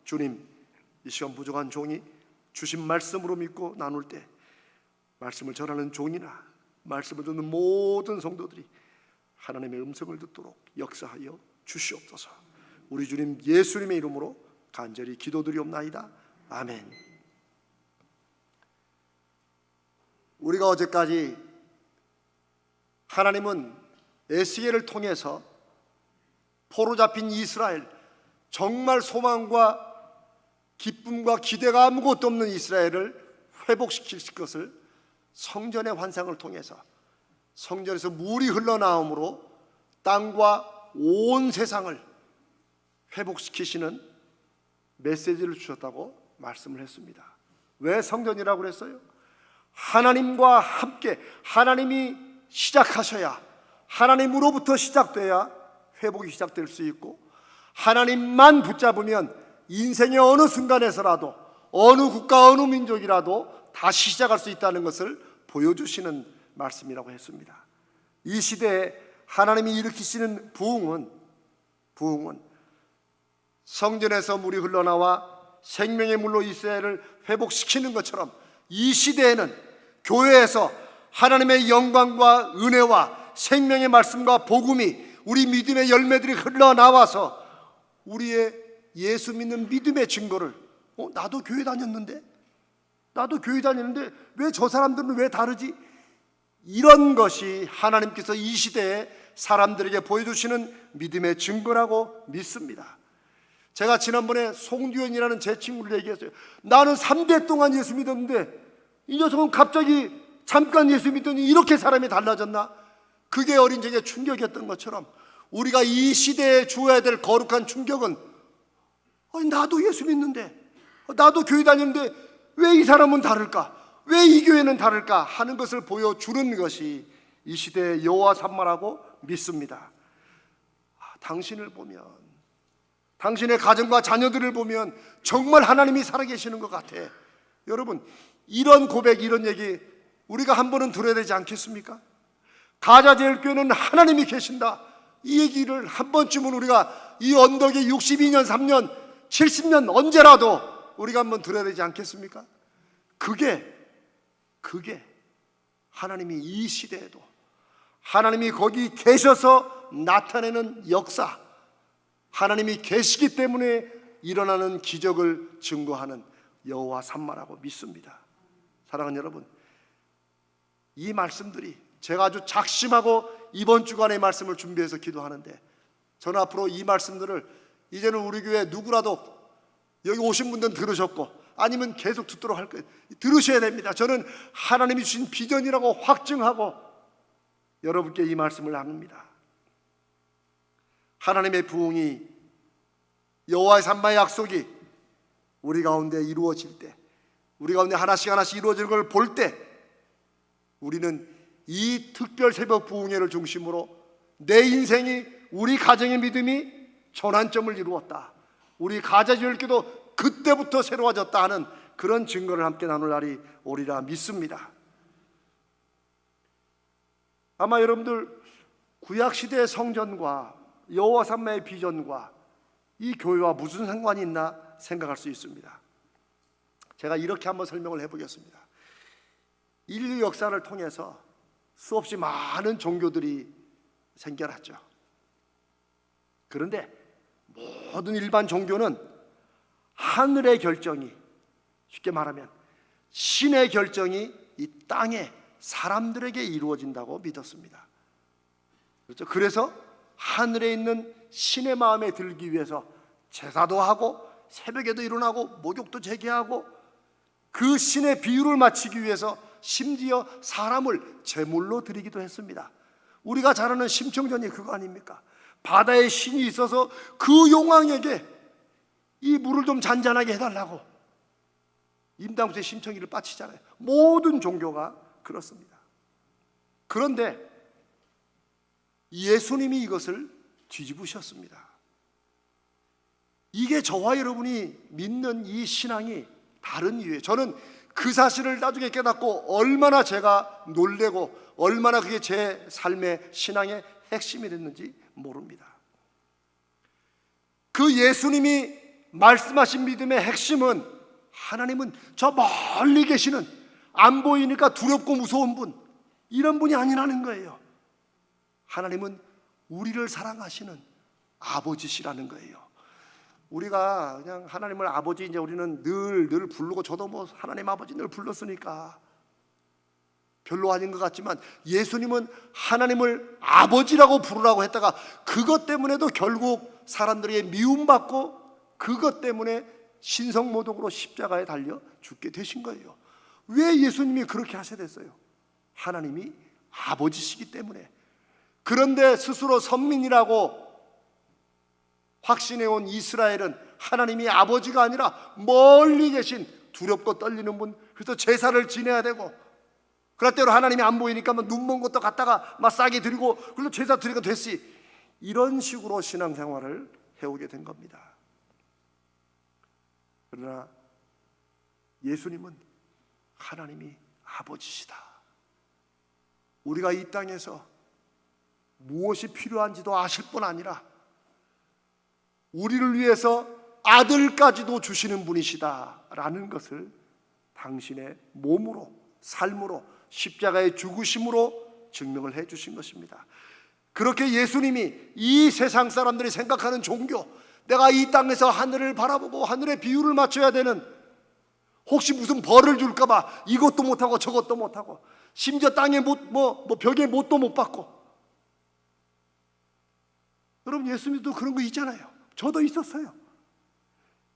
주님, 이 시간 부족한 종이 주신 말씀으로 믿고 나눌 때 말씀을 전하는 종이나 말씀을 듣는 모든 성도들이 하나님의 음성을 듣도록 역사하여 주시옵소서. 우리 주님 예수님의 이름으로 간절히 기도드리옵나이다. 아멘. 우리가 어제까지 하나님은 에스겔을 통해서 포로 잡힌 이스라엘, 정말 소망과 기쁨과 기대가 아무것도 없는 이스라엘을 회복시킬 것을 성전의 환상을 통해서, 성전에서 물이 흘러나옴으로 땅과 온 세상을 회복시키시는 메시지를 주셨다고 말씀을 했습니다. 왜 성전이라고 그랬어요? 하나님과 함께, 하나님이 시작하셔야, 하나님으로부터 시작돼야 회복이 시작될 수 있고, 하나님만 붙잡으면 인생의 어느 순간에서라도, 어느 국가 어느 민족이라도 다시 시작할 수 있다는 것을 보여주시는 말씀이라고 했습니다. 이 시대에 하나님이 일으키시는 부흥은 성전에서 물이 흘러나와 생명의 물로 이스라엘을 회복시키는 것처럼, 이 시대에는 교회에서 하나님의 영광과 은혜와 생명의 말씀과 복음이, 우리 믿음의 열매들이 흘러나와서 우리의 예수 믿는 믿음의 증거를, 나도 교회 다녔는데 왜 저 사람들은 왜 다르지? 이런 것이 하나님께서 이 시대에 사람들에게 보여주시는 믿음의 증거라고 믿습니다. 제가 지난번에 송두현이라는 제 친구를 얘기했어요. 나는 3대 동안 예수 믿었는데 이 녀석은 갑자기 잠깐 예수 믿더니 이렇게 사람이 달라졌나? 그게 어린 적의 충격이었던 것처럼, 우리가 이 시대에 주어야 될 거룩한 충격은, 나도 예수 믿는데, 나도 교회 다니는데 왜 이 사람은 다를까? 왜 이 교회는 다를까? 하는 것을 보여주는 것이 이 시대의 여호와 산마라고 믿습니다. 당신을 보면, 당신의 가정과 자녀들을 보면 정말 하나님이 살아계시는 것 같아. 여러분, 이런 고백, 이런 얘기 우리가 한 번은 들어야 되지 않겠습니까? 가자제일교회는 하나님이 계신다, 이 얘기를 한 번쯤은 우리가 이 언덕에 62년, 3년, 70년 언제라도 우리가 한번 들어야 되지 않겠습니까? 그게 하나님이 이 시대에도, 하나님이 거기 계셔서 나타내는 역사, 하나님이 계시기 때문에 일어나는 기적을 증거하는 여호와 산마라고 믿습니다. 사랑하는 여러분, 이 말씀들이, 제가 아주 작심하고 이번 주간의 말씀을 준비해서 기도하는데, 저는 앞으로 이 말씀들을 이제는 우리 교회 누구라도, 여기 오신 분들은 들으셨고 아니면 계속 듣도록 할 거예요. 들으셔야 됩니다. 저는 하나님이 주신 비전이라고 확증하고 여러분께 이 말씀을 나눕니다. 하나님의 부흥이, 여호와의 산마의 약속이 우리 가운데 이루어질 때, 우리 가운데 하나씩 하나씩 이루어지는 걸 볼 때, 우리는 이 특별 새벽 부흥회를 중심으로 내 인생이, 우리 가정의 믿음이 전환점을 이루었다, 우리 가자지혈교도 그때부터 새로워졌다 하는 그런 증거를 함께 나눌 날이 오리라 믿습니다. 아마 여러분들 구약시대의 성전과 여호와 산마의 비전과 이 교회와 무슨 상관이 있나 생각할 수 있습니다. 제가 이렇게 한번 설명을 해보겠습니다. 인류 역사를 통해서 수없이 많은 종교들이 생겨났죠. 그런데 모든 일반 종교는 하늘의 결정이, 쉽게 말하면 신의 결정이 이 땅에 사람들에게 이루어진다고 믿었습니다. 그렇죠? 그래서 하늘에 있는 신의 마음에 들기 위해서 제사도 하고 새벽에도 일어나고 목욕도 재개하고, 그 신의 비유를 맞추기 위해서 심지어 사람을 제물로 드리기도 했습니다. 우리가 잘 아는 심청전이 그거 아닙니까? 바다에 신이 있어서 그 용왕에게 이 물을 좀 잔잔하게 해달라고 임당수의 심청이를 바치잖아요. 모든 종교가 그렇습니다. 그런데 예수님이 이것을 뒤집으셨습니다. 이게 저와 여러분이 믿는 이 신앙이 다른 이유예요. 저는 그 사실을 나중에 깨닫고 얼마나 제가 놀래고 얼마나 그게 제 삶의 신앙의 핵심이 됐는지 모릅니다. 그 예수님이 말씀하신 믿음의 핵심은 하나님은 저 멀리 계시는, 안 보이니까 두렵고 무서운 분, 이런 분이 아니라는 거예요. 하나님은 우리를 사랑하시는 아버지시라는 거예요. 우리가 그냥 하나님을 아버지, 이제 우리는 늘 부르고, 저도 뭐 하나님 아버지 늘 불렀으니까 별로 아닌 것 같지만, 예수님은 하나님을 아버지라고 부르라고 했다가 그것 때문에도 결국 사람들에게 미움받고, 그것 때문에 신성모독으로 십자가에 달려 죽게 되신 거예요. 왜 예수님이 그렇게 하셔야 됐어요? 하나님이 아버지시기 때문에. 그런데 스스로 선민이라고 확신해온 이스라엘은 하나님이 아버지가 아니라 멀리 계신 두렵고 떨리는 분, 그래서 제사를 지내야 되고, 그럴 때로 하나님이 안 보이니까 눈먼 것도 갖다가 막 싸게 드리고, 그래서 제사 드리고 됐지. 이런 식으로 신앙생활을 해오게 된 겁니다. 그러나 예수님은 하나님이 아버지시다. 우리가 이 땅에서 무엇이 필요한지도 아실 뿐 아니라 우리를 위해서 아들까지도 주시는 분이시다라는 것을 당신의 몸으로, 삶으로, 십자가의 죽으심으로 증명을 해 주신 것입니다. 그렇게 예수님이 이 세상 사람들이 생각하는 종교, 내가 이 땅에서 하늘을 바라보고 하늘의 비율을 맞춰야 되는, 혹시 무슨 벌을 줄까 봐 이것도 못하고 저것도 못하고, 심지어 땅에 벽에 못도 못 받고. 여러분, 예수님도 그런 거 있잖아요. 저도 있었어요.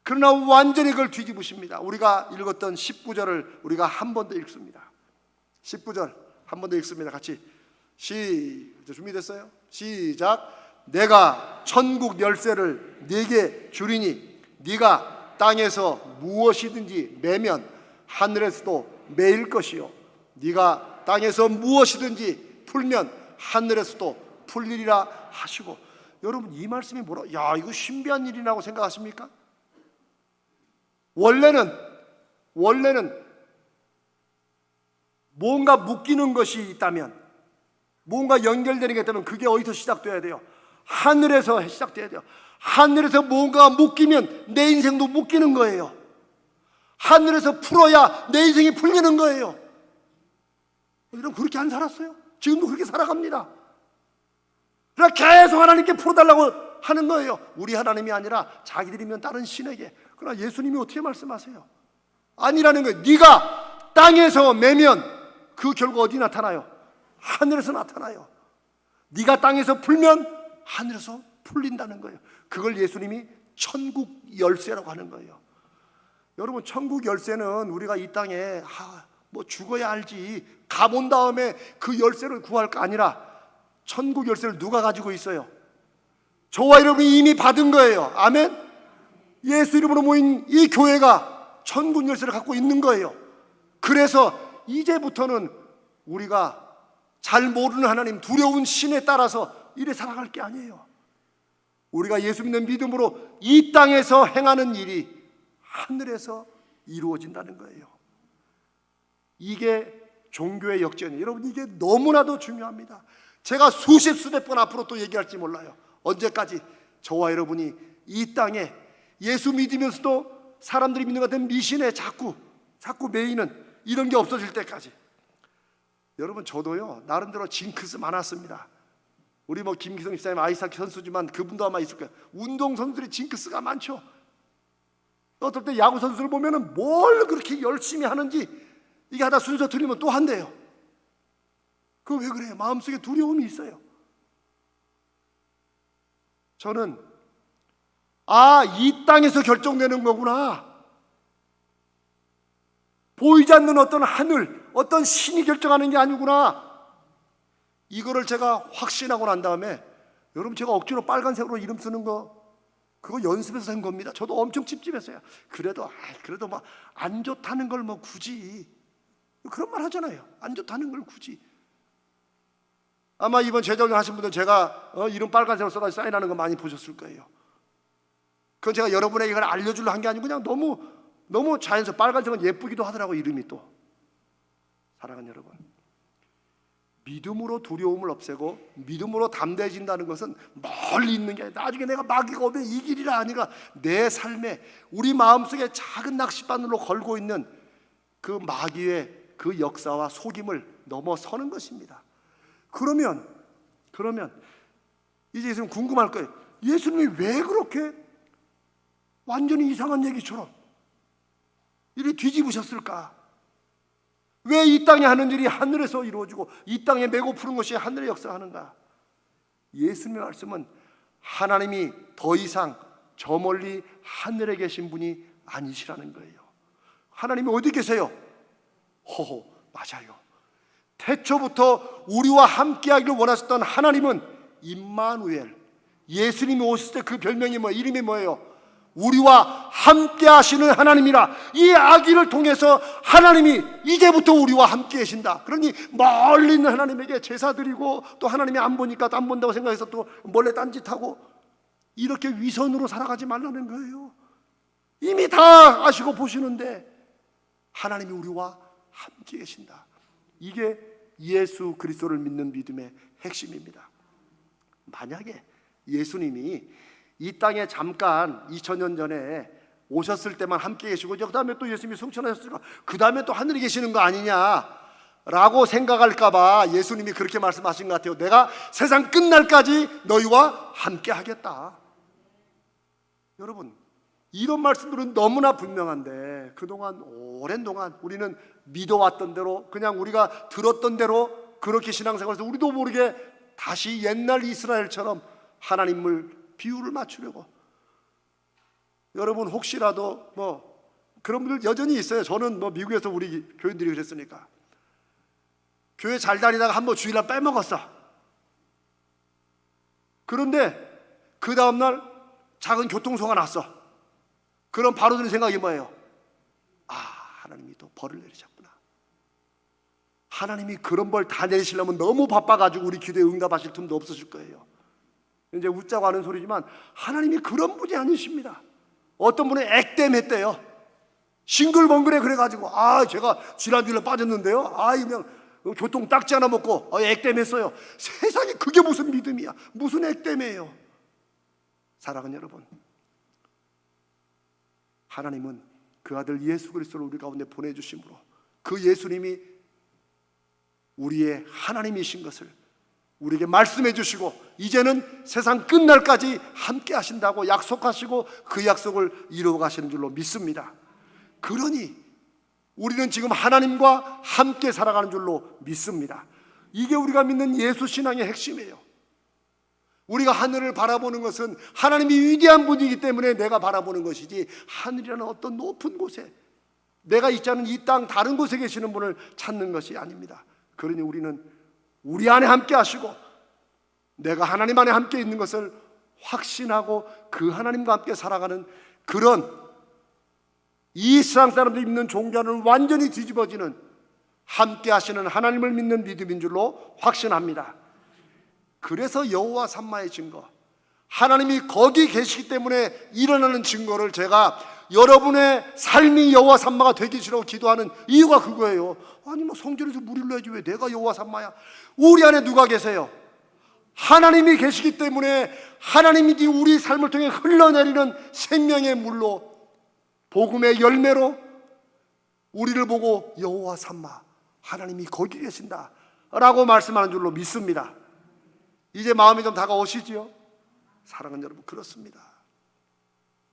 그러나 완전히 그걸 뒤집으십니다. 우리가 읽었던 19절을 우리가 한 번 더 읽습니다. 19절 한 번 더 읽습니다. 같이 준비됐어요? 시작. 내가 천국 열쇠를 네게 주리니 네가 땅에서 무엇이든지 매면 하늘에서도 매일 것이요, 네가 땅에서 무엇이든지 풀면 하늘에서도 풀리리라 하시고. 여러분, 이 말씀이 뭐라? 야, 이거 신비한 일이라고 생각하십니까? 원래는 뭔가 묶이는 것이 있다면, 뭔가 연결되는 게 있다면 그게 어디서 시작돼야 돼요? 하늘에서 시작돼야 돼요. 하늘에서 뭔가 묶이면 내 인생도 묶이는 거예요. 하늘에서 풀어야 내 인생이 풀리는 거예요. 여러분, 그렇게 안 살았어요? 지금도 그렇게 살아갑니다. 그러나 계속 하나님께 풀어달라고 하는 거예요. 우리 하나님이 아니라 자기들이면 다른 신에게. 그러나 예수님이 어떻게 말씀하세요? 아니라는 거예요. 네가 땅에서 매면 그 결과 어디 나타나요? 하늘에서 나타나요. 네가 땅에서 풀면 하늘에서 풀린다는 거예요. 그걸 예수님이 천국 열쇠라고 하는 거예요. 여러분, 천국 열쇠는 우리가 이 땅에 죽어야 알지, 가본 다음에 그 열쇠를 구할 거 아니라, 천국 열쇠를 누가 가지고 있어요? 저와 여러분이 이미 받은 거예요. 아멘. 예수 이름으로 모인 이 교회가 천국 열쇠를 갖고 있는 거예요. 그래서 이제부터는 우리가 잘 모르는 하나님, 두려운 신에 따라서 이래 살아갈 게 아니에요. 우리가 예수 믿는 믿음으로 이 땅에서 행하는 일이 하늘에서 이루어진다는 거예요. 이게 종교의 역전이에요. 여러분, 이게 너무나도 중요합니다. 제가 수십 번 앞으로 또 얘기할지 몰라요. 언제까지 저와 여러분이 이 땅에 예수 믿으면서도 사람들이 믿는 것 같은 미신에 자꾸 매이는 이런 게 없어질 때까지. 여러분, 저도요 나름대로 징크스 많았습니다. 우리 김기성 집사님 아이스하키 선수지만 그분도 아마 있을 거예요. 운동 선수들이 징크스가 많죠. 어떨 때 야구 선수를 보면은 뭘 그렇게 열심히 하는지, 이게 하다 순서 틀리면 또 한대요. 그거 왜 그래요? 마음속에 두려움이 있어요. 저는 이 땅에서 결정되는 거구나, 보이지 않는 어떤 하늘, 어떤 신이 결정하는 게 아니구나, 이거를 제가 확신하고 난 다음에, 여러분, 제가 억지로 빨간색으로 이름 쓰는 거 그거 연습해서 한 겁니다. 저도 엄청 찝찝했어요. 그래도 막 안 좋다는 걸 굳이 그런 말 하잖아요. 안 좋다는 걸 굳이. 아마 이번 제자훈련 하신 분들 제가 이름 빨간색으로 써가지고 사인하는 거 많이 보셨을 거예요. 그건 제가 여러분에게 이걸 알려주려 한 게 아니고 그냥 너무 자연스러워. 빨간색은 예쁘기도 하더라고, 이름이 또. 사랑하는 여러분, 믿음으로 두려움을 없애고 믿음으로 담대해진다는 것은 멀리 있는 게 아니라 나중에 내가 마귀가 오면 이 길이라 아니라 내 삶에 우리 마음속에 작은 낚싯바늘로 걸고 있는 그 마귀의 그 역사와 속임을 넘어서는 것입니다. 그러면 이제 예수님 궁금할 거예요. 예수님이 왜 그렇게 완전히 이상한 얘기처럼 이리 뒤집으셨을까? 왜 이 땅에 하는 일이 하늘에서 이루어지고 이 땅에 메고 푸는 것이 하늘의 역사하는가? 예수님의 말씀은 하나님이 더 이상 저 멀리 하늘에 계신 분이 아니시라는 거예요. 하나님이 어디 계세요? 호호, 맞아요. 태초부터 우리와 함께하기를 원하셨던 하나님은 임마누엘, 예수님이 오셨을 때 그 별명이 이름이 뭐예요? 우리와 함께 하시는 하나님이라. 이 아기를 통해서 하나님이 이제부터 우리와 함께 계신다. 그러니 멀리 있는 하나님에게 제사 드리고 또 하나님이 안 보니까 안 본다고 생각해서 또 몰래 딴짓하고 이렇게 위선으로 살아가지 말라는 거예요. 이미 다 아시고 보시는데 하나님이 우리와 함께 계신다. 이게 예수 그리스도를 믿는 믿음의 핵심입니다. 만약에 예수님이 이 땅에 잠깐 2000년 전에 오셨을 때만 함께 계시고 그 다음에 또 예수님이 승천하셨으니까 그 다음에 또 하늘에 계시는 거 아니냐라고 생각할까 봐 예수님이 그렇게 말씀하신 것 같아요. 내가 세상 끝날까지 너희와 함께 하겠다. 여러분, 이런 말씀들은 너무나 분명한데 그동안 오랜 동안 우리는 믿어왔던 대로 그냥 우리가 들었던 대로 그렇게 신앙생활에서 우리도 모르게 다시 옛날 이스라엘처럼 하나님을 비유를 맞추려고. 여러분 혹시라도 그런 분들 여전히 있어요. 저는 미국에서 우리 교인들이 그랬으니까 교회 잘 다니다가 한번 주일날 빼먹었어. 그런데 그 다음날 작은 교통사고가 났어. 그럼 바로 드는 생각이 뭐예요? 하나님이 또 벌을 내리셨구나. 하나님이 그런 벌 다 내리시려면 너무 바빠가지고 우리 기도에 응답하실 틈도 없으실 거예요. 이제 웃자고 하는 소리지만 하나님이 그런 분이 아니십니다. 어떤 분은 액땜했대요. 싱글벙글해 그래가지고 제가 지난주에 빠졌는데요. 그냥 교통 딱지 하나 먹고 액땜했어요. 세상에 그게 무슨 믿음이야? 무슨 액땜이에요? 사랑하는 여러분, 하나님은 그 아들 예수 그리스도를 우리 가운데 보내주심으로 그 예수님이 우리의 하나님이신 것을 우리에게 말씀해 주시고 이제는 세상 끝날까지 함께 하신다고 약속하시고 그 약속을 이루어 가시는 줄로 믿습니다. 그러니 우리는 지금 하나님과 함께 살아가는 줄로 믿습니다. 이게 우리가 믿는 예수 신앙의 핵심이에요. 우리가 하늘을 바라보는 것은 하나님이 위대한 분이기 때문에 내가 바라보는 것이지 하늘이라는 어떤 높은 곳에 내가 있지 않은 이 땅 다른 곳에 계시는 분을 찾는 것이 아닙니다. 그러니 우리는 우리 안에 함께 하시고 내가 하나님 안에 함께 있는 것을 확신하고 그 하나님과 함께 살아가는 그런 이 세상 사람들이 믿는 종교는 완전히 뒤집어지는 함께 하시는 하나님을 믿는 믿음인 줄로 확신합니다. 그래서 여호와 삼마의 증거, 하나님이 거기 계시기 때문에 일어나는 증거를 제가 여러분의 삶이 여호와 삼마가 되기 싫어 기도하는 이유가 그거예요. 성전에서 물 흘러야지 왜 내가 여호와 삼마야? 우리 안에 누가 계세요? 하나님이 계시기 때문에 하나님이 우리 삶을 통해 흘러내리는 생명의 물로 복음의 열매로 우리를 보고 여호와 삼마, 하나님이 거기 계신다 라고 말씀하는 줄로 믿습니다. 이제 마음이 좀 다가오시지요? 사랑하는 여러분, 그렇습니다.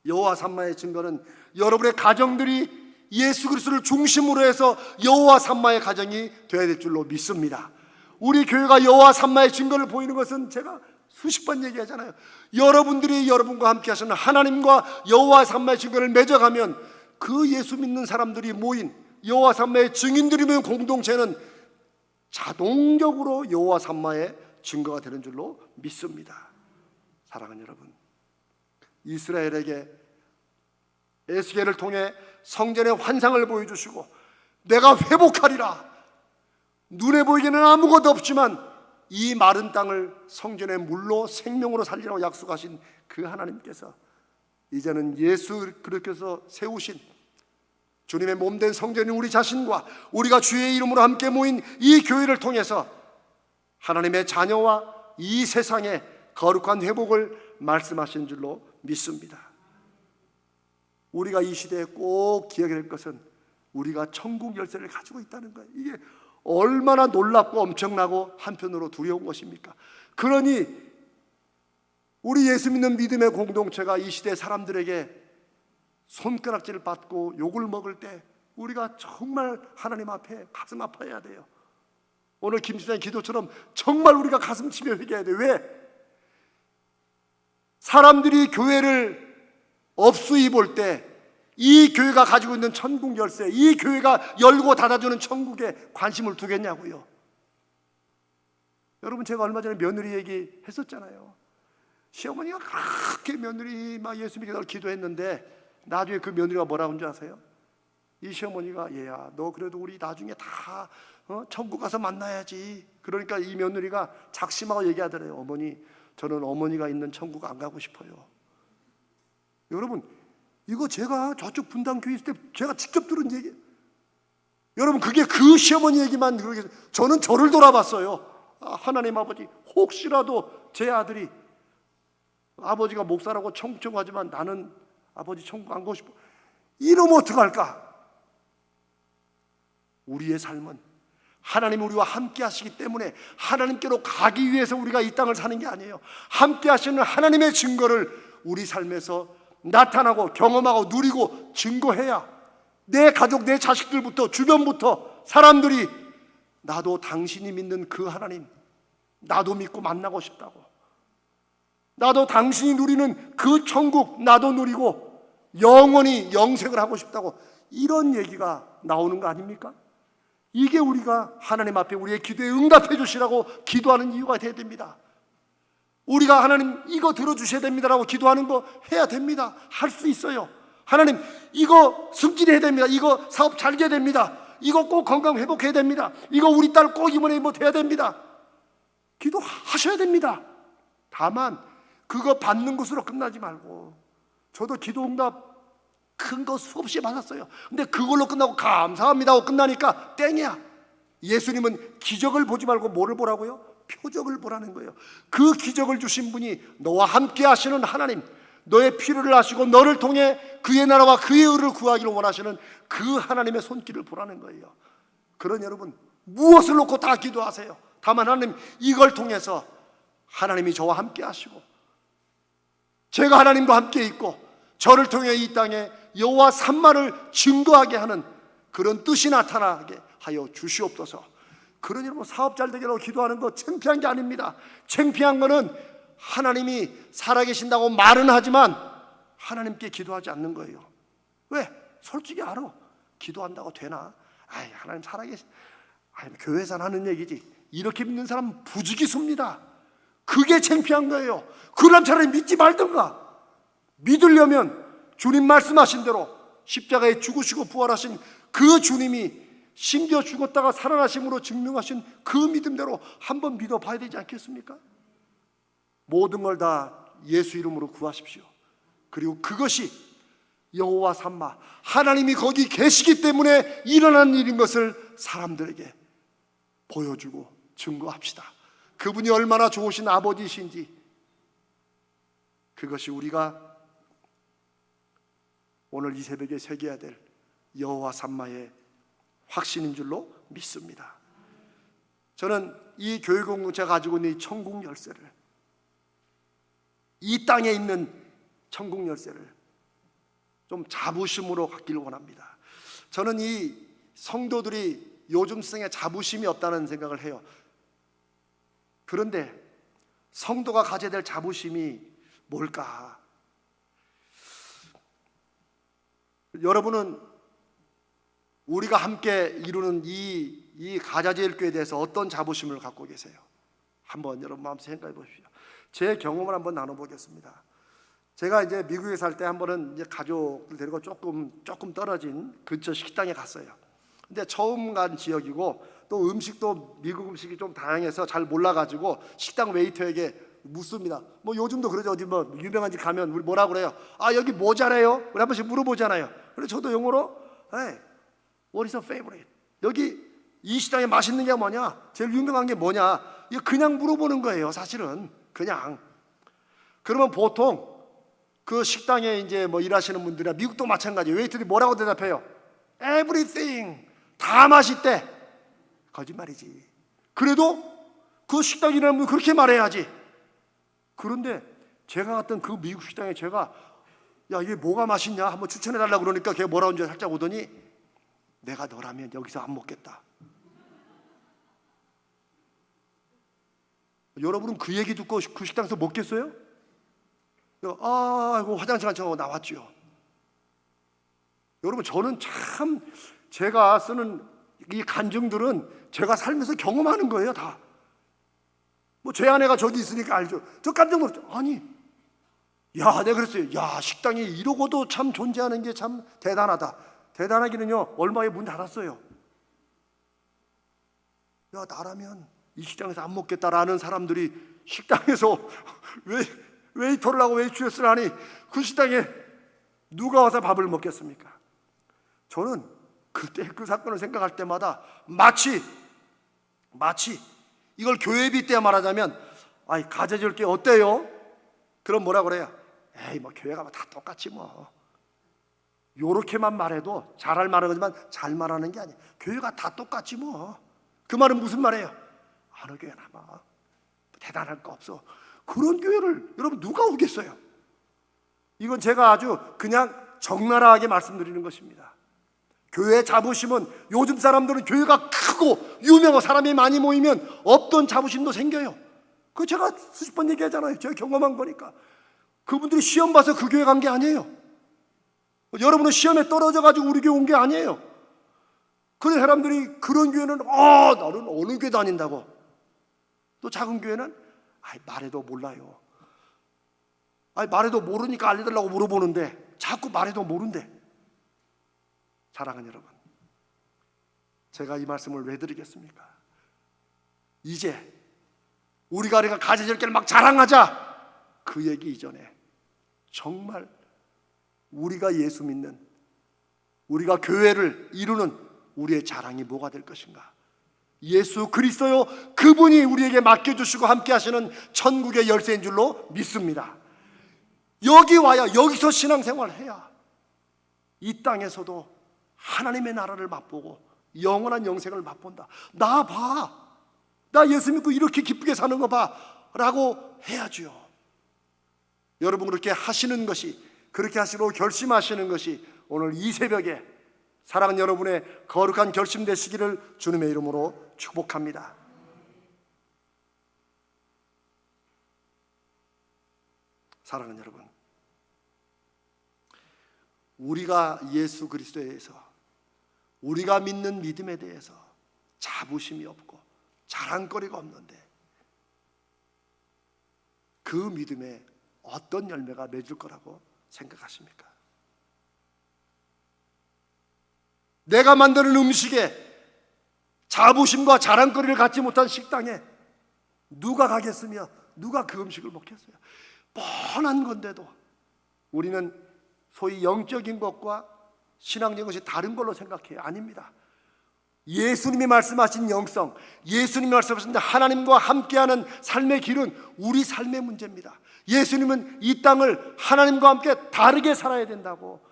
여호와 삼마의 증거는 여러분의 가정들이 예수 그리스도를 중심으로 해서 여호와 삼마의 가정이 되어야 될 줄로 믿습니다. 우리 교회가 여호와 삼마의 증거를 보이는 것은 제가 수십 번 얘기하잖아요. 여러분들이 여러분과 함께 하시는 하나님과 여호와 삼마의 증거를 맺어가면 그 예수 믿는 사람들이 모인 여호와 삼마의 증인들이면 공동체는 자동적으로 여호와 삼마의 증거가 되는 줄로 믿습니다. 사랑하는 여러분, 이스라엘에게 에스겔을 통해 성전의 환상을 보여주시고 내가 회복하리라, 눈에 보이기는 아무것도 없지만 이 마른 땅을 성전의 물로 생명으로 살리라고 약속하신 그 하나님께서 이제는 예수 그리스도께서 세우신 주님의 몸된 성전인 우리 자신과 우리가 주의 이름으로 함께 모인 이 교회를 통해서 하나님의 자녀와 이 세상의 거룩한 회복을 말씀하신 줄로 믿습니다. 우리가 이 시대에 꼭 기억해야 할 것은 우리가 천국 열쇠를 가지고 있다는 거예요. 이게 얼마나 놀랍고 엄청나고 한편으로 두려운 것입니까? 그러니 우리 예수 믿는 믿음의 공동체가 이 시대 사람들에게 손가락질을 받고 욕을 먹을 때 우리가 정말 하나님 앞에 가슴 아파해야 돼요. 오늘 김수장의 기도처럼 정말 우리가 가슴 치며 회개해야 돼요. 왜? 사람들이 교회를 업수히 볼 때 이 교회가 가지고 있는 천국 열쇠, 이 교회가 열고 닫아주는 천국에 관심을 두겠냐고요. 여러분, 제가 얼마 전에 며느리 얘기했었잖아요. 시어머니가 그렇게 며느리 막 예수 믿게 달라고 기도했는데 나중에 그 며느리가 뭐라고 한 줄 아세요? 이 시어머니가 얘야, 너 그래도 우리 나중에 다 천국 가서 만나야지. 그러니까 이 며느리가 작심하고 얘기하더래요. 어머니, 저는 어머니가 있는 천국 안 가고 싶어요. 여러분, 이거 제가 저쪽 분당교회 있을 때 제가 직접 들은 얘기. 여러분, 그게 그 시어머니 얘기만 그러겠어요. 저는 저를 돌아봤어요. 하나님 아버지, 혹시라도 제 아들이 아버지가 목사라고 천국 하지만 나는 아버지 천국 안 가고 싶어. 이러면 어떡할까? 우리의 삶은 하나님 우리와 함께 하시기 때문에 하나님께로 가기 위해서 우리가 이 땅을 사는 게 아니에요. 함께 하시는 하나님의 증거를 우리 삶에서 나타나고 경험하고 누리고 증거해야 내 가족, 내 자식들부터 주변부터 사람들이 나도 당신이 믿는 그 하나님 나도 믿고 만나고 싶다고, 나도 당신이 누리는 그 천국 나도 누리고 영원히 영생을 하고 싶다고, 이런 얘기가 나오는 거 아닙니까? 이게 우리가 하나님 앞에 우리의 기도에 응답해 주시라고 기도하는 이유가 돼야 됩니다. 우리가 하나님 이거 들어주셔야 됩니다라고 기도하는 거 해야 됩니다. 할 수 있어요. 하나님 이거 승진해야 됩니다. 이거 사업 잘 돼야 됩니다. 이거 꼭 건강 회복해야 됩니다. 이거 우리 딸 꼭 이번에 뭐 돼야 됩니다. 기도하셔야 됩니다. 다만 그거 받는 것으로 끝나지 말고, 저도 기도 응답 큰 거 수없이 받았어요. 근데 그걸로 끝나고 감사합니다 하고 끝나니까 땡이야. 예수님은 기적을 보지 말고 뭐를 보라고요? 표적을 보라는 거예요. 그 기적을 주신 분이 너와 함께 하시는 하나님, 너의 필요를 아시고 너를 통해 그의 나라와 그의 의를 구하기를 원하시는 그 하나님의 손길을 보라는 거예요. 그런 여러분, 무엇을 놓고 다 기도하세요. 다만 하나님 이걸 통해서 하나님이 저와 함께 하시고 제가 하나님과 함께 있고 저를 통해 이 땅에 여호와 산마를 증거하게 하는 그런 뜻이 나타나게 하여 주시옵소서. 그런 여러분, 사업 잘 되기로 기도하는 거 창피한 게 아닙니다. 창피한 거는 하나님이 살아계신다고 말은 하지만 하나님께 기도하지 않는 거예요. 왜? 솔직히 알아. 기도한다고 되나? 아이, 하나님 살아계신, 교회에서 하는 얘기지. 이렇게 믿는 사람은 부지기수입니다. 그게 창피한 거예요. 그럼 차라리 믿지 말든가. 믿으려면 주님 말씀하신 대로 십자가에 죽으시고 부활하신 그 주님이 심지어 죽었다가 살아나심으로 증명하신 그 믿음대로 한번 믿어봐야 되지 않겠습니까? 모든 걸 다 예수 이름으로 구하십시오. 그리고 그것이 여호와 삼마, 하나님이 거기 계시기 때문에 일어난 일인 것을 사람들에게 보여주고 증거합시다. 그분이 얼마나 좋으신 아버지이신지, 그것이 우리가 오늘 이 새벽에 새겨야 될 여호와 삼마의 확신인 줄로 믿습니다. 저는 이 교회 공동체가 가지고 있는 이 천국 열쇠를, 이 땅에 있는 천국 열쇠를 좀 자부심으로 갖기를 원합니다. 저는 이 성도들이 요즘 세상에 자부심이 없다는 생각을 해요. 그런데 성도가 가져야 될 자부심이 뭘까? 여러분은 우리가 함께 이루는 이 가자제일교회에 대해서 어떤 자부심을 갖고 계세요? 한번 여러분 마음 생각해 보십시오. 제 경험을 한번 나눠보겠습니다. 제가 이제 미국에 살 때 한 번은 이제 가족을 데리고 조금 떨어진 근처 식당에 갔어요. 근데 처음 간 지역이고 또 음식도 미국 음식이 좀 다양해서 잘 몰라가지고 식당 웨이터에게 묻습니다. 뭐 요즘도 그러죠. 어디 뭐 유명한 집 가면 우리 뭐라 그래요? 아, 여기 뭐 잘해요? 우리 한 번씩 물어보잖아요. 그래서 저도 영어로 Hey, what is your favorite? 여기 이 식당에 맛있는 게 뭐냐? 제일 유명한 게 뭐냐? 이거 그냥 물어보는 거예요, 사실은. 그냥. 그러면 보통 그 식당에 이제 뭐 일하시는 분들이나 미국도 마찬가지예요. 웨이터들이 뭐라고 대답해요? Everything. 다 맛있대. 거짓말이지. 그래도 그 식당 일하는 분 그렇게 말해야지. 그런데 제가 갔던 그 미국 식당에 제가 야, 이게 뭐가 맛있냐? 한번 추천해달라고 그러니까 걔가 뭐라고 하는지 살짝 오더니 내가 너라면 여기서 안 먹겠다. 여러분은 그 얘기 듣고 그 식당에서 먹겠어요? 아이고 화장실 가서 나왔죠. 여러분, 저는 참 제가 쓰는 이 간증들은 제가 살면서 경험하는 거예요, 다. 뭐 제 아내가 저기 있으니까 알죠. 저 깜짝 놀랐죠. 아니, 야, 내가 그랬어요. 야, 식당이 이러고도 참 존재하는 게 참 대단하다. 대단하기는요, 얼마에 문 닫았어요. 야, 나라면 이 식당에서 안 먹겠다라는 사람들이 식당에서 웨이터를 하고 웨이트레스를 하니 그 식당에 누가 와서 밥을 먹겠습니까? 저는 그때 그 사건을 생각할 때마다 마치 이걸 교회비 때 말하자면 아이, 가져줄 게 어때요? 그럼 뭐라 그래요? 에이, 뭐 교회 가면 다 똑같지 뭐. 요렇게만 말해도 잘할 말은 거지만 잘 말하는 게 아니에요. 교회가 다 똑같지 뭐. 그 말은 무슨 말이에요? 어느 교회나 뭐 대단할 거 없어. 그런 교회를 여러분 누가 오겠어요? 이건 제가 아주 그냥 적나라하게 말씀드리는 것입니다. 교회 자부심은, 요즘 사람들은 교회가 크고 유명하고 사람이 많이 모이면 없던 자부심도 생겨요. 그 제가 수십 번 얘기하잖아요. 제가 경험한 거니까. 그분들이 시험 봐서 그 교회 간 게 아니에요. 여러분은 시험에 떨어져가지고 우리 교회 온 게 아니에요. 그런 사람들이 그런 교회는 나는 어느 교회 다닌다고. 또 작은 교회는 말해도 몰라요. 말해도 모르니까 알려달라고 물어보는데 자꾸 말해도 모른대. 사랑하는 여러분, 제가 이 말씀을 왜 드리겠습니까? 이제 우리가 가져질 길을 막 자랑하자, 그 얘기 이전에 정말 우리가 예수 믿는, 우리가 교회를 이루는 우리의 자랑이 뭐가 될 것인가? 예수 그리스도요, 그분이 우리에게 맡겨주시고 함께 하시는 천국의 열쇠인 줄로 믿습니다. 여기 와야, 여기서 신앙생활을 해야 이 땅에서도 하나님의 나라를 맛보고 영원한 영생을 맛본다. 나 봐, 나 예수 믿고 이렇게 기쁘게 사는 거 봐 라고 해야죠. 여러분, 그렇게 하시는 것이, 그렇게 하시고 결심하시는 것이 오늘 이 새벽에 사랑하는 여러분의 거룩한 결심 되시기를 주님의 이름으로 축복합니다. 사랑하는 여러분, 우리가 예수 그리스도에 대해서, 우리가 믿는 믿음에 대해서 자부심이 없고 자랑거리가 없는데 그 믿음에 어떤 열매가 맺을 거라고 생각하십니까? 내가 만드는 음식에 자부심과 자랑거리를 갖지 못한 식당에 누가 가겠으며 누가 그 음식을 먹겠어요? 뻔한 건데도 우리는 소위 영적인 것과 신앙적인 것이 다른 걸로 생각해요. 아닙니다. 예수님이 말씀하신 영성, 예수님이 말씀하신 하나님과 함께하는 삶의 길은 우리 삶의 문제입니다. 예수님은 이 땅을 하나님과 함께 다르게 살아야 된다고.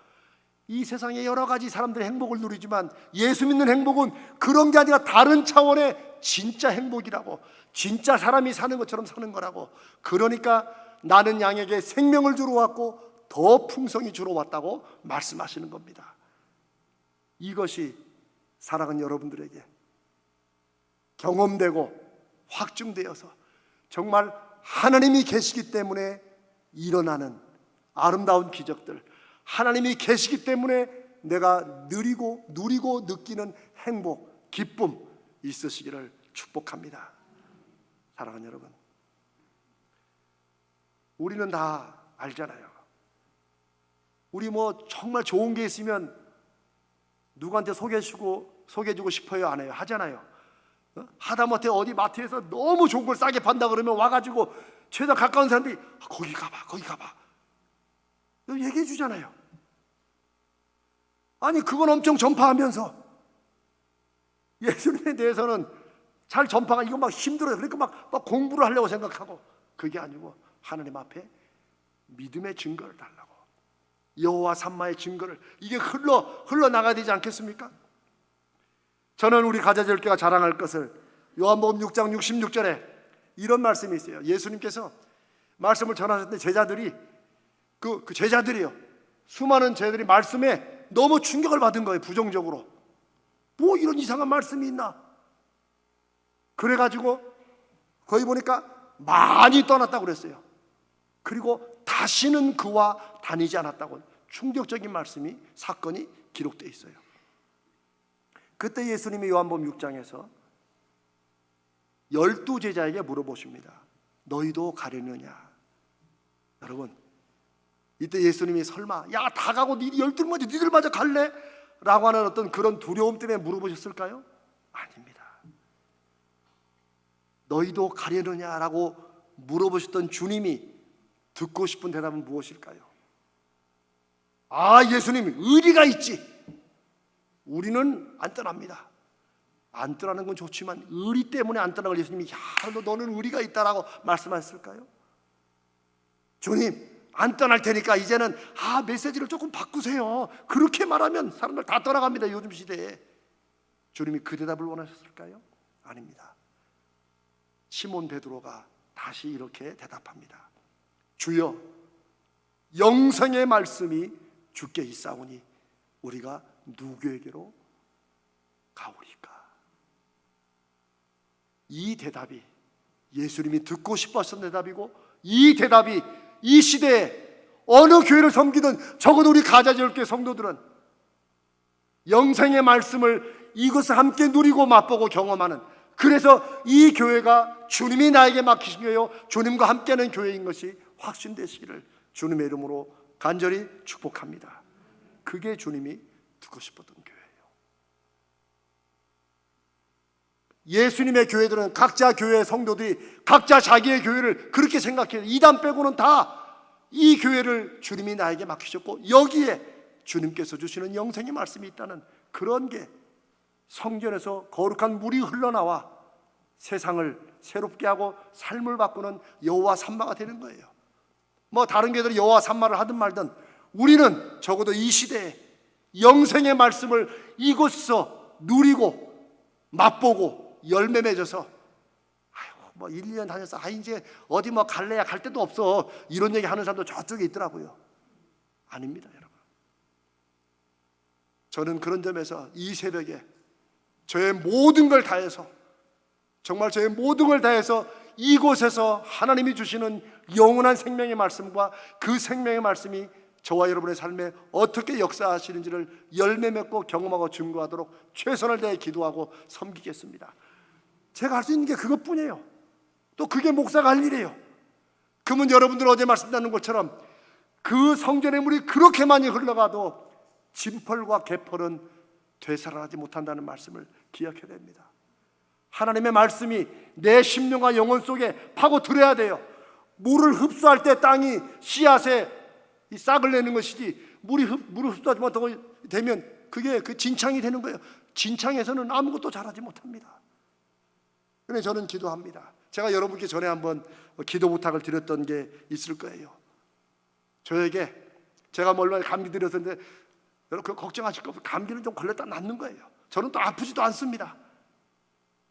이 세상에 여러 가지 사람들의 행복을 누리지만 예수 믿는 행복은 그런 게 아니라 다른 차원의 진짜 행복이라고, 진짜 사람이 사는 것처럼 사는 거라고. 그러니까 나는 양에게 생명을 주러 왔고 더 풍성히 주러 왔다고 말씀하시는 겁니다. 이것이 사랑하는 여러분들에게 경험되고 확증되어서 정말 하나님이 계시기 때문에 일어나는 아름다운 기적들, 하나님이 계시기 때문에 내가 누리고 느끼는 행복, 기쁨 있으시기를 축복합니다. 사랑하는 여러분, 우리는 다 알잖아요. 우리 뭐 정말 좋은 게 있으면 누구한테 소개해주고 싶어요, 안 해요? 하잖아요. 하다못해 어디 마트에서 너무 좋은 걸 싸게 판다 그러면 와가지고 최대한 가까운 사람들이 거기 가봐 얘기해 주잖아요. 아니, 그건 엄청 전파하면서 예수님에 대해서는 잘 전파가 이거 막 힘들어요. 그러니까 막 공부를 하려고 생각하고, 그게 아니고 하나님 앞에 믿음의 증거를 달라고. 여호와 삼마의 증거를, 이게 흘러나가야 되지 않겠습니까? 저는 우리 가자절교가 자랑할 것을 요한복음 6장 66절에 이런 말씀이 있어요. 예수님께서 말씀을 전하셨을 때 제자들이 그 제자들이요, 수많은 제자들이 말씀에 너무 충격을 받은 거예요. 부정적으로. 뭐 이런 이상한 말씀이 있나? 그래가지고 거기 보니까 많이 떠났다고 그랬어요. 그리고 다시는 그와 다니지 않았다고, 충격적인 말씀이, 사건이 기록되어 있어요. 그때 예수님이 요한복음 6장에서 12제자에게 물어보십니다. 너희도 가려느냐? 여러분, 이때 예수님이 설마 야 다 가고 니들마저 갈래? 라고 하는 어떤 그런 두려움 때문에 물어보셨을까요? 아닙니다. 너희도 가려느냐라고 물어보셨던 주님이 듣고 싶은 대답은 무엇일까요? 아, 예수님 의리가 있지, 우리는 안 떠납니다. 안 떠나는 건 좋지만 의리 때문에 안 떠나고, 예수님이 야 너는 의리가 있다라고 말씀하셨을까요? 주님 안 떠날 테니까 이제는 메시지를 조금 바꾸세요. 그렇게 말하면 사람들 다 떠나갑니다, 요즘 시대에. 주님이 그 대답을 원하셨을까요? 아닙니다. 시몬 베드로가 다시 이렇게 대답합니다. 주여, 영생의 말씀이 주께 있사오니 우리가 누구에게로 가오리까? 이 대답이 예수님이 듣고 싶었던 대답이고, 이 대답이 이 시대에 어느 교회를 섬기든 적어도 우리 가자지울교회 성도들은 영생의 말씀을, 이것을 함께 누리고 맛보고 경험하는, 그래서 이 교회가 주님이 나에게 맡기신 교회요, 주님과 함께하는 교회인 것이 확신되시기를 주님의 이름으로 간절히 축복합니다. 그게 주님이 듣고 싶었던 교회예요. 예수님의 교회들은 각자 교회의 성도들이 각자 자기의 교회를 그렇게 생각해요. 이단 빼고는 다 이 교회를 주님이 나에게 맡기셨고, 여기에 주님께서 주시는 영생의 말씀이 있다는 그런 게 성전에서 거룩한 물이 흘러나와 세상을 새롭게 하고 삶을 바꾸는 여호와 삼마가 되는 거예요. 뭐 다른 교회들이 여호와 삼마를 하든 말든, 우리는 적어도 이 시대에 영생의 말씀을 이곳에서 누리고 맛보고 열매 맺어서, 뭐 1, 2년 다녀서 이제 어디 뭐 갈래야 갈 데도 없어, 이런 얘기 하는 사람도 저쪽에 있더라고요. 아닙니다, 여러분. 저는 그런 점에서 이 새벽에 저의 모든 걸 다해서, 정말 저의 모든 걸 다해서 이곳에서 하나님이 주시는 영원한 생명의 말씀과 그 생명의 말씀이 저와 여러분의 삶에 어떻게 역사하시는지를 열매 맺고 경험하고 증거하도록 최선을 다해 기도하고 섬기겠습니다. 제가 할 수 있는 게 그것뿐이에요. 또 그게 목사가 할 일이에요. 그러면 여러분들 어제 말씀 나눈 것처럼 그 성전의 물이 그렇게 많이 흘러가도 진펄과 개펄은 되살아나지 못한다는 말씀을 기억해야 됩니다. 하나님의 말씀이 내 심령과 영혼 속에 파고들어야 돼요. 물을 흡수할 때 땅이 씨앗에 이 싹을 내는 것이지, 물을 흡수하지 못하고 되면 그게 그 진창이 되는 거예요. 진창에서는 아무것도 자라지 못합니다. 그래서 저는 기도합니다. 제가 여러분께 전에 한번 기도 부탁을 드렸던 게 있을 거예요. 저에게 제가 얼마나 감기 들었는데, 여러분 걱정하실 거 없어요. 감기는 좀 걸렸다 낫는 거예요. 저는 또 아프지도 않습니다.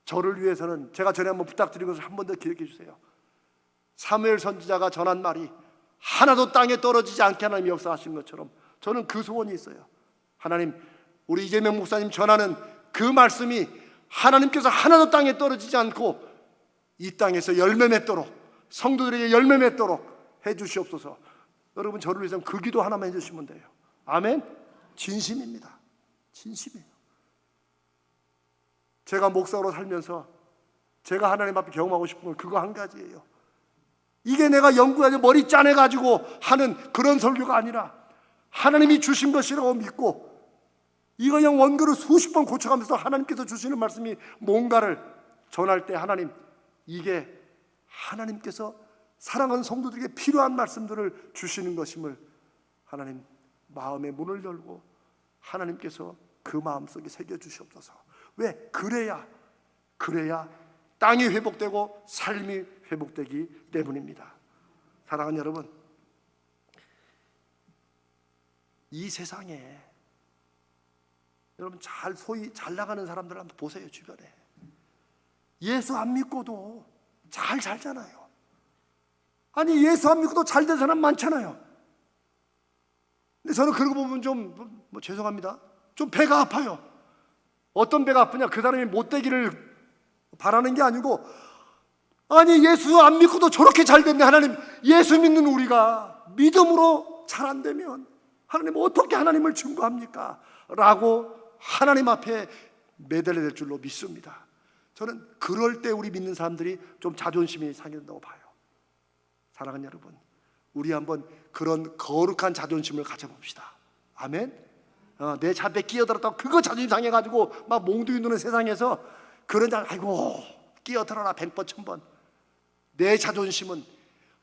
저를 위해서는 제가 전에 한번 부탁드린 것을 한 번 더 기억해 주세요. 사무엘 선지자가 전한 말이 하나도 땅에 떨어지지 않게 하나님이 역사하신 것처럼 저는 그 소원이 있어요. 하나님, 우리 이재명 목사님 전하는 그 말씀이 하나님께서 하나도 땅에 떨어지지 않고 이 땅에서 열매 맺도록, 성도들에게 열매 맺도록 해주시옵소서. 여러분, 저를 위해서 그 기도 하나만 해주시면 돼요. 아멘. 진심입니다. 진심이에요. 제가 목사로 살면서 제가 하나님 앞에 경험하고 싶은 건 그거 한 가지예요. 이게 내가 연구해서 머리 짜내가지고 하는 그런 설교가 아니라 하나님이 주신 것이라고 믿고, 이거 그냥 원고를 수십 번 고쳐가면서 하나님께서 주시는 말씀이 뭔가를 전할 때, 하나님, 이게 하나님께서 사랑하는 성도들에게 필요한 말씀들을 주시는 것임을 하나님 마음의 문을 열고 하나님께서 그 마음속에 새겨주시옵소서. 왜? 그래야 땅이 회복되고 삶이 회복되기 때문입니다. 사랑하는 여러분, 이 세상에 여러분 소위 잘 나가는 사람들 한번 보세요. 주변에 예수 안 믿고도 잘 살잖아요. 아니, 예수 안 믿고도 잘 된 사람 많잖아요. 근데 저는 그런 거 보면 좀 죄송합니다, 좀 배가 아파요. 어떤 배가 아프냐, 그 사람이 못되기를 바라는 게 아니고, 아니 예수 안 믿고도 저렇게 잘 됐네. 하나님, 예수 믿는 우리가 믿음으로 잘 안 되면 하나님 어떻게 하나님을 증거합니까? 라고 하나님 앞에 매달려야 될 줄로 믿습니다. 저는 그럴 때 우리 믿는 사람들이 좀 자존심이 상해진다고 봐요. 사랑하는 여러분, 우리 한번 그런 거룩한 자존심을 가져봅시다. 아멘. 내 자배에 끼어들었다고 그거 자존심 상해가지고 막 몽둥이 누는 세상에서 그런 자, 아이고 끼어들어라 100번 1000번. 내 자존심은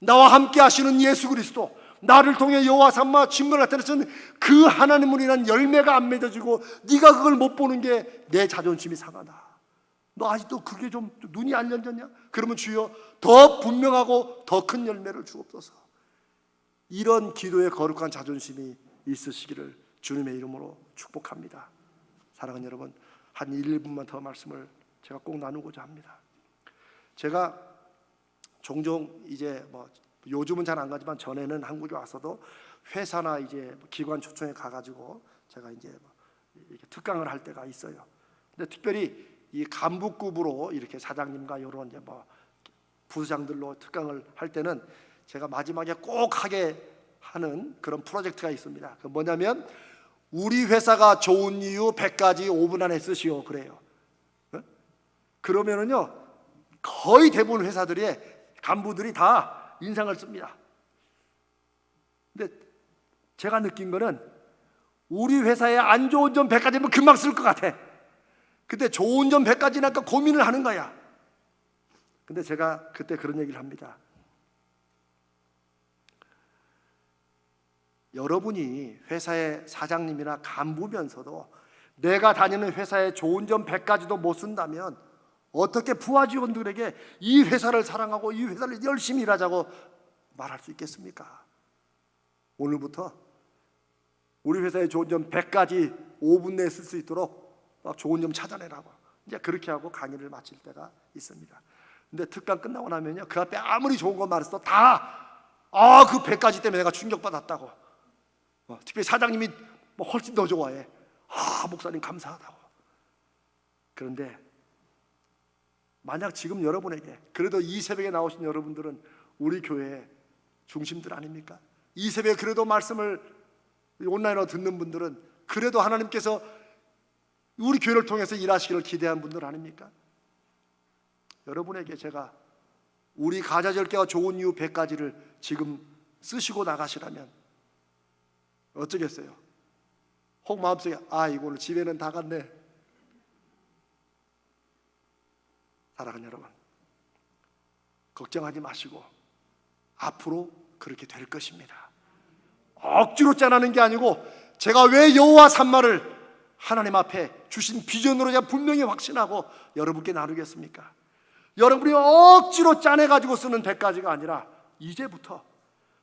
나와 함께 하시는 예수 그리스도, 나를 통해 여호와 삼아 증거를 나타내신 그 하나님으로 인한 열매가 안 맺어지고 네가 그걸 못 보는 게 내 자존심이 상하다. 너 아직도 그게 좀 눈이 안 열렸냐? 그러면 주여 더 분명하고 더 큰 열매를 주옵소서. 이런 기도에 거룩한 자존심이 있으시기를 주님의 이름으로 축복합니다. 사랑하는 여러분, 한 1분만 더 말씀을 제가 꼭 나누고자 합니다. 제가 종종 이제 요즘은 잘 안 가지만 전에는 한국에 와서도 회사나 이제 기관 초청에 가가지고 제가 이제 이렇게 특강을 할 때가 있어요. 근데 특별히 이 간부급으로 이렇게 사장님과 이런 이제 부장들로 특강을 할 때는 제가 마지막에 꼭 하게 하는 그런 프로젝트가 있습니다. 그 뭐냐면 우리 회사가 좋은 이유 100가지 5분 안에 쓰시오 그래요. 그러면은요 거의 대부분 회사들이 간부들이 다 인상을 씁니다. 근데 제가 느낀 거는 우리 회사에 안 좋은 점 100가지면 금방 쓸 것 같아. 근데 좋은 점 100가지니까 고민을 하는 거야. 근데 제가 그때 그런 얘기를 합니다. 여러분이 회사의 사장님이나 간부면서도 내가 다니는 회사의 좋은 점 100가지도 못 쓴다면 어떻게 부하 직원들에게 이 회사를 사랑하고 이 회사를 열심히 일하자고 말할 수 있겠습니까? 오늘부터 우리 회사의 좋은 점 100가지 5분 내에 쓸 수 있도록 좋은 점 찾아내라고 이제 그렇게 하고 강의를 마칠 때가 있습니다. 근데 특강 끝나고 나면요 그 앞에 아무리 좋은 거 말했어도 다 그 100가지 때문에 내가 충격받았다고, 특별히 사장님이 훨씬 더 좋아해. 목사님 감사하다고. 그런데 만약 지금 여러분에게 그래도 이 새벽에 나오신 여러분들은 우리 교회의 중심들 아닙니까? 이 새벽에 그래도 말씀을 온라인으로 듣는 분들은 그래도 하나님께서 우리 교회를 통해서 일하시기를 기대한 분들 아닙니까? 여러분에게 제가 우리 가자절개가 좋은 이유 100가지를 지금 쓰시고 나가시라면 어쩌겠어요? 혹 마음속에 이거는 집에는 다 갔네. 사랑하는 여러분, 걱정하지 마시고 앞으로 그렇게 될 것입니다. 억지로 짜내는 게 아니고 제가 왜 여호와 산마를 하나님 앞에 주신 비전으로 제가 분명히 확신하고 여러분께 나누겠습니까? 여러분이 억지로 짜내가지고 쓰는 100가지가 아니라 이제부터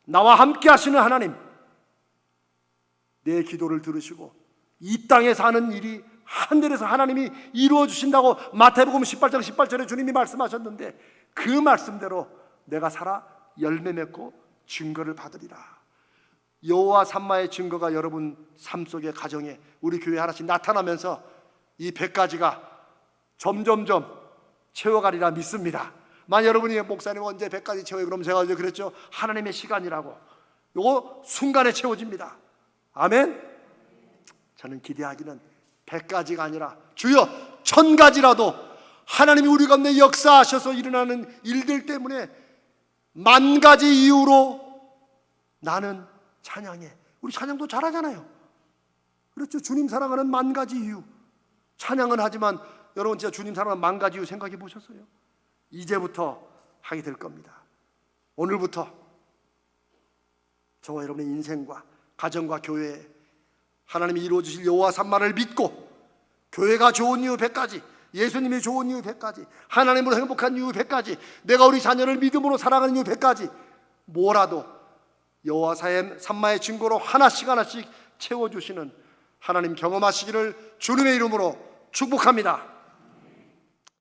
나와 함께 하시는 하나님, 내 기도를 들으시고 이 땅에 사는 일이 하늘에서 하나님이 이루어 주신다고 마태복음 18장 18절에 주님이 말씀하셨는데 그 말씀대로 내가 살아 열매 맺고 증거를 받으리라. 여호와 삼마의 증거가 여러분 삶 속에 가정에 우리 교회에 하나씩 나타나면서 이 100가지가 점점점 채워가리라 믿습니다. 만약 여러분이 목사님 언제 100가지 채워요? 그럼 제가 어제 그랬죠. 하나님의 시간이라고. 요거 순간에 채워집니다. 아멘. 저는 기대하기는 100가지가 아니라 주여 1000가지라도 하나님이 우리 가운데 역사하셔서 일어나는 일들 때문에 10,000가지 이유로 나는 찬양해. 우리 찬양도 잘하잖아요. 그렇죠. 주님 사랑하는 10,000가지 이유. 찬양은 하지만 여러분 진짜 주님 사랑하는 10,000가지 이유 생각해 보셨어요? 이제부터 하게 될 겁니다. 오늘부터 저와 여러분의 인생과 가정과 교회에 하나님이 이루어 주실 여호와 삼마를 믿고 교회가 좋은 이유 100가지, 예수님이 좋은 이유 100가지, 하나님으로 행복한 이유 100가지, 내가 우리 자녀를 믿음으로 사랑하는 이유 100가지, 뭐라도 여호와 삼마의 증거로 하나씩 채워주시는 하나님 경험하시기를 주님의 이름으로 축복합니다.